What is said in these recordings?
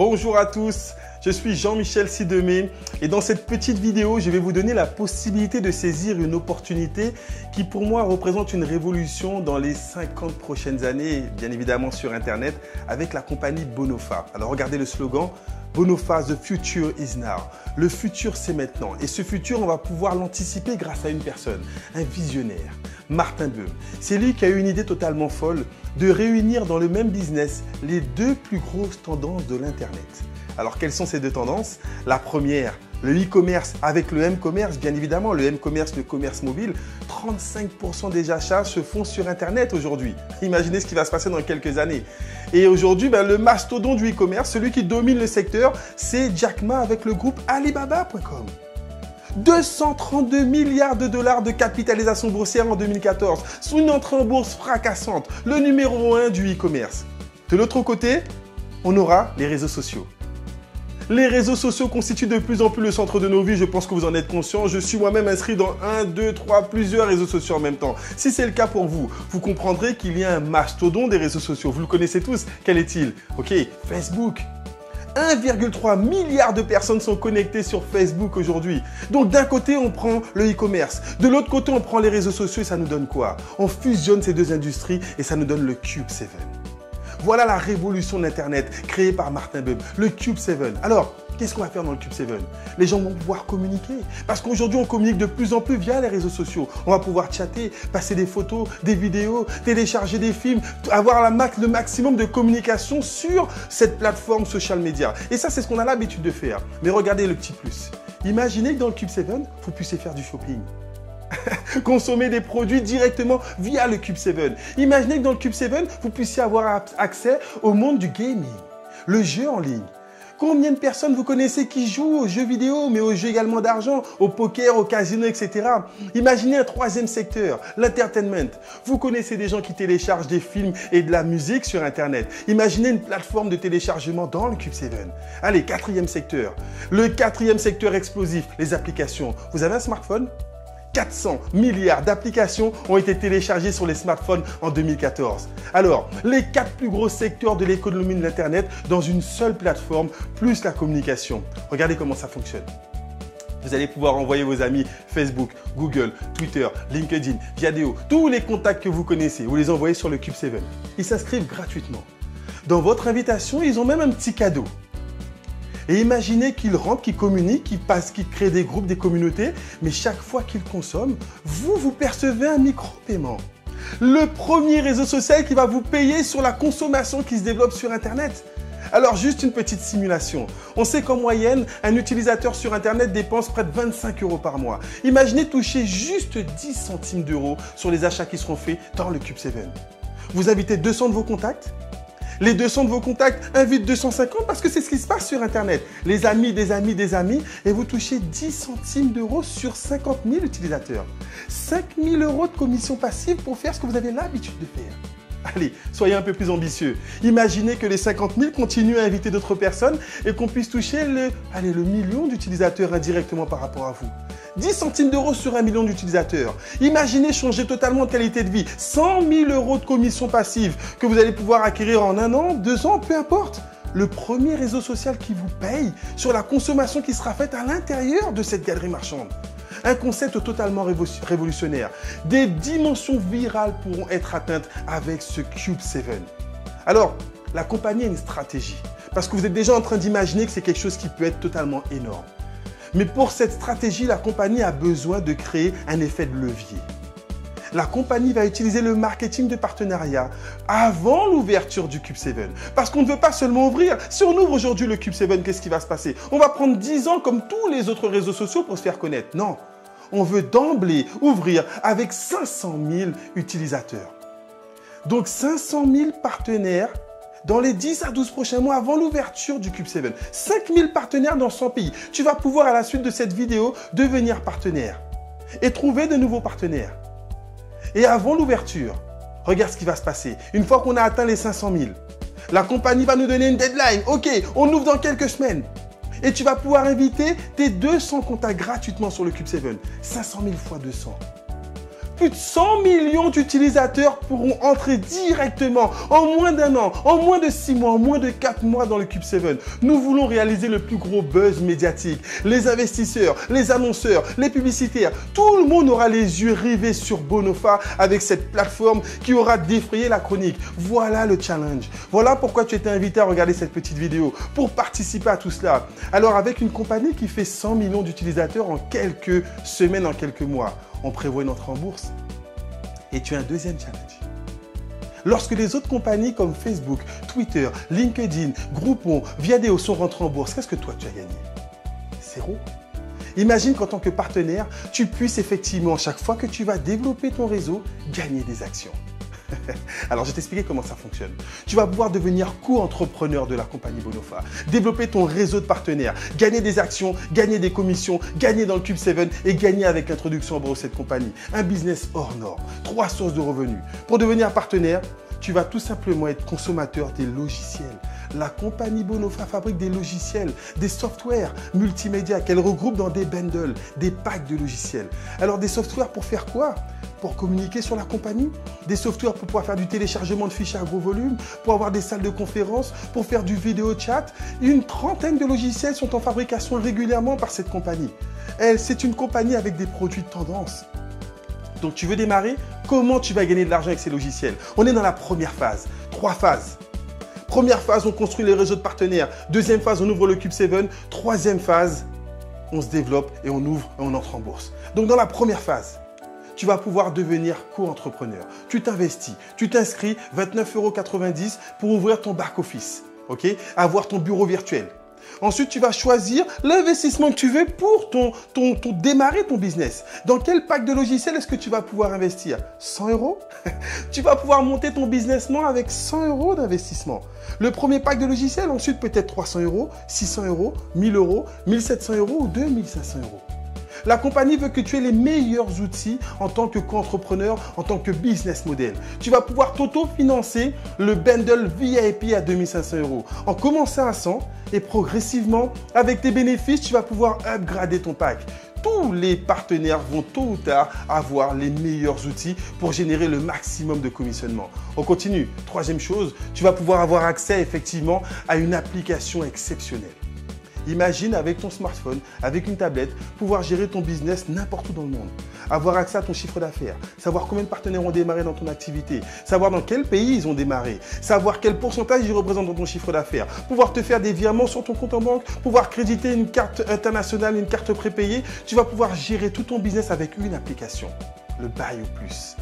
Bonjour à tous, je suis Jean-Michel Sidemé et dans cette petite vidéo, je vais vous donner la possibilité de saisir une opportunité qui pour moi représente une révolution dans les 50 prochaines années, bien évidemment sur Internet, avec la compagnie Bonofa. Alors regardez le slogan, Bonofa, the future is now. Le futur, c'est maintenant. Et ce futur, on va pouvoir l'anticiper grâce à une personne, un visionnaire, Martin Böhm. C'est lui qui a eu une idée totalement folle de réunir dans le même business les deux plus grosses tendances de l'Internet. Alors, quelles sont ces deux tendances? La première, le e-commerce avec le m-commerce, bien évidemment, le m-commerce, le commerce mobile. 35% des achats se font sur Internet aujourd'hui. Imaginez ce qui va se passer dans quelques années. Et aujourd'hui, le mastodonte du e-commerce, celui qui domine le secteur, c'est Jack Ma avec le groupe Alibaba.com. 232 milliards de dollars de capitalisation boursière en 2014, sous une entrée en bourse fracassante, le numéro 1 du e-commerce. De l'autre côté, on aura les réseaux sociaux. Les réseaux sociaux constituent de plus en plus le centre de nos vies, je pense que vous en êtes conscient. Je suis moi-même inscrit dans 1, 2, 3, plusieurs réseaux sociaux en même temps. Si c'est le cas pour vous, vous comprendrez qu'il y a un mastodonte des réseaux sociaux. Vous le connaissez tous. Quel est-il? Ok, Facebook. 1,3 milliard de personnes sont connectées sur Facebook aujourd'hui. Donc d'un côté, on prend le e-commerce. De l'autre côté, on prend les réseaux sociaux et ça nous donne quoi? On fusionne ces deux industries et ça nous donne le Cube 7. Voilà la révolution de l'Internet créée par Martin Böhm, le Cube 7. Alors, qu'est-ce qu'on va faire dans le Cube 7? Les gens vont pouvoir communiquer. Parce qu'aujourd'hui, on communique de plus en plus via les réseaux sociaux. On va pouvoir chatter, passer des photos, des vidéos, télécharger des films, avoir le maximum de communication sur cette plateforme social media. Et ça, c'est ce qu'on a l'habitude de faire. Mais regardez le petit plus. Imaginez que dans le Cube 7, vous puissiez faire du shopping. Consommer des produits directement via le Cube 7. Imaginez que dans le Cube 7, vous puissiez avoir accès au monde du gaming, le jeu en ligne. Combien de personnes vous connaissez qui jouent aux jeux vidéo, mais aux jeux également d'argent, au poker, au casino, etc. Imaginez un troisième secteur, l'entertainment. Vous connaissez des gens qui téléchargent des films et de la musique sur Internet. Imaginez une plateforme de téléchargement dans le Cube 7. Allez, quatrième secteur. Le quatrième secteur explosif, les applications. Vous avez un smartphone ? 400 milliards d'applications ont été téléchargées sur les smartphones en 2014. Alors, les 4 plus gros secteurs de l'économie de l'Internet dans une seule plateforme, plus la communication. Regardez comment ça fonctionne. Vous allez pouvoir envoyer vos amis Facebook, Google, Twitter, LinkedIn, Viadeo, tous les contacts que vous connaissez, vous les envoyez sur le Cube 7. Ils s'inscrivent gratuitement. Dans votre invitation, ils ont même un petit cadeau. Et imaginez qu'ils rentrent, qu'ils communiquent, qu'ils créent des groupes, des communautés, mais chaque fois qu'ils consomment, vous percevez un micro-paiement. Le premier réseau social qui va vous payer sur la consommation qui se développe sur Internet. Alors, juste une petite simulation. On sait qu'en moyenne, un utilisateur sur Internet dépense près de 25 € par mois. Imaginez toucher juste 10 centimes d'euros sur les achats qui seront faits dans le Cube 7. Vous invitez 200 de vos contacts. Les 200 de vos contacts invitent 250 parce que c'est ce qui se passe sur Internet. Les amis, des amis, des amis, et vous touchez 10 centimes d'euros sur 50 000 utilisateurs. 5 000 € de commission passive pour faire ce que vous avez l'habitude de faire. Allez, soyez un peu plus ambitieux. Imaginez que les 50 000 continuent à inviter d'autres personnes et qu'on puisse toucher le million d'utilisateurs indirectement par rapport à vous. 10 centimes d'euros sur 1 million d'utilisateurs. Imaginez changer totalement de qualité de vie. 100 000 € de commission passive que vous allez pouvoir acquérir en 1 an, 2 ans, peu importe. Le premier réseau social qui vous paye sur la consommation qui sera faite à l'intérieur de cette galerie marchande. Un concept totalement révolutionnaire. Des dimensions virales pourront être atteintes avec ce Cube 7. Alors, la compagnie a une stratégie. Parce que vous êtes déjà en train d'imaginer que c'est quelque chose qui peut être totalement énorme. Mais pour cette stratégie, la compagnie a besoin de créer un effet de levier. La compagnie va utiliser le marketing de partenariat avant l'ouverture du Cube 7. Parce qu'on ne veut pas seulement ouvrir. Si on ouvre aujourd'hui le Cube 7, qu'est-ce qui va se passer? On va prendre 10 ans comme tous les autres réseaux sociaux pour se faire connaître. Non, on veut d'emblée ouvrir avec 500 000 utilisateurs. Donc 500 000 partenaires dans les 10 à 12 prochains mois avant l'ouverture du Cube 7. 5000 partenaires dans 100 pays. Tu vas pouvoir à la suite de cette vidéo devenir partenaire et trouver de nouveaux partenaires. Et avant l'ouverture, regarde ce qui va se passer. Une fois qu'on a atteint les 500 000, la compagnie va nous donner une deadline. Ok, on ouvre dans quelques semaines. Et tu vas pouvoir inviter tes 200 contacts gratuitement sur le Cube 7. 500 000 fois 200. Plus de 100 millions d'utilisateurs pourront entrer directement en moins d'1 an, en moins de 6 mois, en moins de 4 mois dans le Cube 7. Nous voulons réaliser le plus gros buzz médiatique. Les investisseurs, les annonceurs, les publicitaires, tout le monde aura les yeux rivés sur Bonofa avec cette plateforme qui aura défrayé la chronique. Voilà le challenge. Voilà pourquoi tu étais invité à regarder cette petite vidéo, pour participer à tout cela. Alors avec une compagnie qui fait 100 millions d'utilisateurs en quelques semaines, en quelques mois, on prévoit une entrée en bourse. Et tu as un deuxième challenge. Lorsque les autres compagnies comme Facebook, Twitter, LinkedIn, Groupon, Viadeo sont rentrées en bourse, qu'est-ce que toi tu as gagné? 0. Imagine qu'en tant que partenaire, tu puisses effectivement, chaque fois que tu vas développer ton réseau, gagner des actions. Alors, je vais t'expliquer comment ça fonctionne. Tu vas pouvoir devenir co-entrepreneur de la compagnie Bonofa, développer ton réseau de partenaires, gagner des actions, gagner des commissions, gagner dans le Cube 7 et gagner avec l'introduction en bourse de cette compagnie. Un business hors norme, 3 sources de revenus. Pour devenir partenaire, tu vas tout simplement être consommateur des logiciels. La compagnie Bonofa fabrique des logiciels, des softwares multimédia qu'elle regroupe dans des bundles, des packs de logiciels. Alors des softwares pour faire quoi? Pour communiquer sur la compagnie, des softwares pour pouvoir faire du téléchargement de fichiers à gros volume, pour avoir des salles de conférence, pour faire du vidéo chat. Une 30aine de logiciels sont en fabrication régulièrement par cette compagnie. C'est une compagnie avec des produits de tendance. Donc tu veux démarrer? Comment tu vas gagner de l'argent avec ces logiciels? On est dans la première phase. 3 phases. Première phase, on construit les réseaux de partenaires. Deuxième phase, on ouvre le Cube 7. Troisième phase, on se développe et on ouvre et on entre en bourse. Donc dans la première phase, tu vas pouvoir devenir co-entrepreneur. Tu t'investis, tu t'inscris 29,90 € pour ouvrir ton back-office, avoir ton bureau virtuel. Ensuite, tu vas choisir l'investissement que tu veux pour démarrer ton business. Dans quel pack de logiciels est-ce que tu vas pouvoir investir? 100 €? Tu vas pouvoir monter ton businessment avec 100 € d'investissement. Le premier pack de logiciels, ensuite peut-être 300 €, 600 €, 1000 €, 1700 € ou 2500 €. La compagnie veut que tu aies les meilleurs outils en tant que co-entrepreneur, en tant que business model. Tu vas pouvoir t'auto-financer le bundle VIP à 2500 € en commençant à 100 et progressivement, avec tes bénéfices, tu vas pouvoir upgrader ton pack. Tous les partenaires vont tôt ou tard avoir les meilleurs outils pour générer le maximum de commissionnement. On continue. Troisième chose, tu vas pouvoir avoir accès effectivement à une application exceptionnelle. Imagine avec ton smartphone, avec une tablette, pouvoir gérer ton business n'importe où dans le monde. Avoir accès à ton chiffre d'affaires, savoir combien de partenaires ont démarré dans ton activité, savoir dans quel pays ils ont démarré, savoir quel pourcentage ils représentent dans ton chiffre d'affaires, pouvoir te faire des virements sur ton compte en banque, pouvoir créditer une carte internationale, une carte prépayée. Tu vas pouvoir gérer tout ton business avec une application, le Buy au Plus.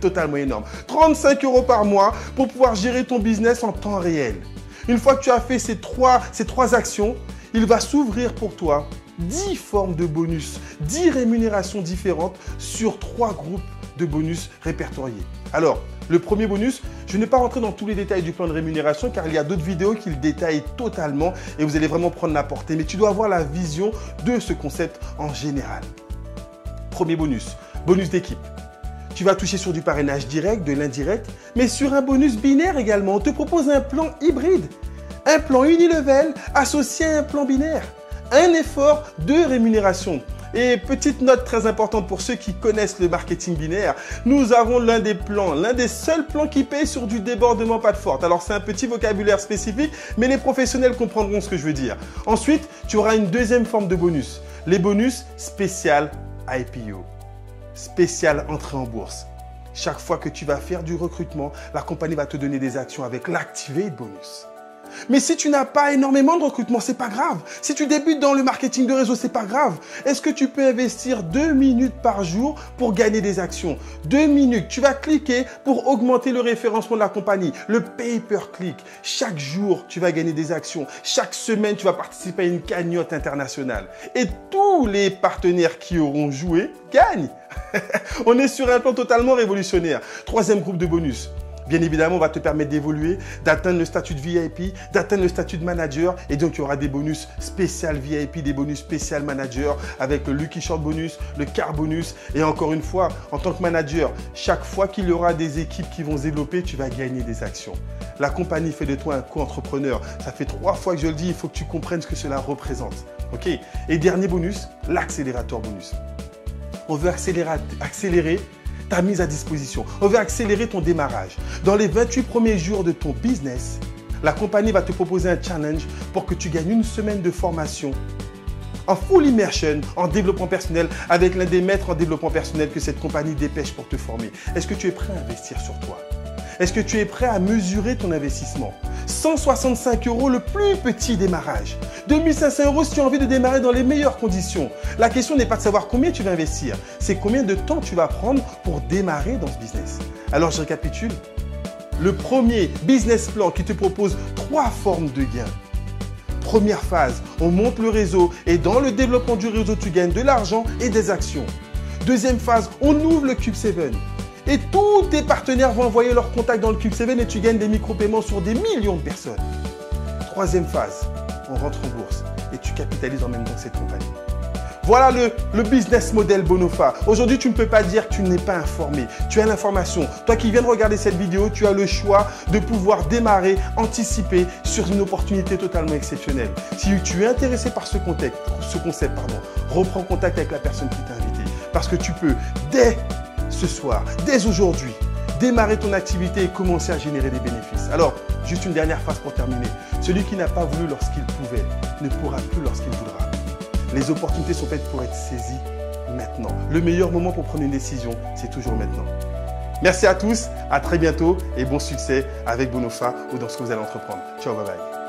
Totalement énorme. 35 € par mois pour pouvoir gérer ton business en temps réel. Une fois que tu as fait ces trois actions, il va s'ouvrir pour toi 10 formes de bonus, 10 rémunérations différentes sur 3 groupes de bonus répertoriés. Alors, le premier bonus, je ne vais pas rentrer dans tous les détails du plan de rémunération car il y a d'autres vidéos qui le détaillent totalement et vous allez vraiment prendre la portée. Mais tu dois avoir la vision de ce concept en général. Premier bonus, bonus d'équipe. Tu vas toucher sur du parrainage direct, de l'indirect, mais sur un bonus binaire également. On te propose un plan hybride. Un plan unilevel associé à un plan binaire. Un effort de rémunération. Et petite note très importante pour ceux qui connaissent le marketing binaire, nous avons l'un des seuls plans qui paye sur du débordement pas de forte. Alors c'est un petit vocabulaire spécifique, mais les professionnels comprendront ce que je veux dire. Ensuite, tu auras une deuxième forme de bonus. Les bonus spécial IPO. Spécial entrée en bourse. Chaque fois que tu vas faire du recrutement, la compagnie va te donner des actions avec l'Activate Bonus. Mais si tu n'as pas énormément de recrutement, c'est pas grave. Si tu débutes dans le marketing de réseau, c'est pas grave. Est-ce que tu peux investir 2 minutes par jour pour gagner des actions? 2 minutes. Tu vas cliquer pour augmenter le référencement de la compagnie. Le pay-per-click. Chaque jour, tu vas gagner des actions. Chaque semaine, tu vas participer à une cagnotte internationale. Et tous les partenaires qui auront joué gagnent. On est sur un plan totalement révolutionnaire. Troisième groupe de bonus. Bien évidemment, on va te permettre d'évoluer, d'atteindre le statut de VIP, d'atteindre le statut de manager. Et donc, il y aura des bonus spécial VIP, des bonus spécial manager avec le Lucky Short bonus, le Car bonus. Et encore une fois, en tant que manager, chaque fois qu'il y aura des équipes qui vont se développer, tu vas gagner des actions. La compagnie fait de toi un co-entrepreneur. Ça fait 3 fois que je le dis, il faut que tu comprennes ce que cela représente. OK? Et dernier bonus, l'accélérateur bonus. On veut accélérer ta mise à disposition. On veut accélérer ton démarrage. Dans les 28 premiers jours de ton business, la compagnie va te proposer un challenge pour que tu gagnes une semaine de formation en full immersion, en développement personnel, avec l'un des maîtres en développement personnel que cette compagnie dépêche pour te former. Est-ce que tu es prêt à investir sur toi? Est-ce que tu es prêt à mesurer ton investissement? 165 € le plus petit démarrage. 2500 € si tu as envie de démarrer dans les meilleures conditions. La question n'est pas de savoir combien tu vas investir, c'est combien de temps tu vas prendre pour démarrer dans ce business. Alors je récapitule. Le premier business plan qui te propose 3 formes de gains. Première phase, on monte le réseau et dans le développement du réseau, tu gagnes de l'argent et des actions. Deuxième phase, on ouvre le Cube 7 et tous tes partenaires vont envoyer leurs contacts dans le Cube 7 et tu gagnes des micro-paiements sur des millions de personnes. Troisième phase, on rentre en bourse et tu capitalises en même temps cette compagnie. Voilà le business model Bonofa. Aujourd'hui, tu ne peux pas dire que tu n'es pas informé. Tu as l'information. Toi qui viens de regarder cette vidéo, tu as le choix de pouvoir démarrer, anticiper sur une opportunité totalement exceptionnelle. Si tu es intéressé par ce concept, reprends contact avec la personne qui t'a invité. Parce que tu peux, dès ce soir, dès aujourd'hui, démarrer ton activité et commencer à générer des bénéfices. Alors, juste une dernière phrase pour terminer. Celui qui n'a pas voulu lorsqu'il pouvait ne pourra plus lorsqu'il voudra. Les opportunités sont faites pour être saisies maintenant. Le meilleur moment pour prendre une décision, c'est toujours maintenant. Merci à tous, à très bientôt et bon succès avec Bonofa ou dans ce que vous allez entreprendre. Ciao, bye bye.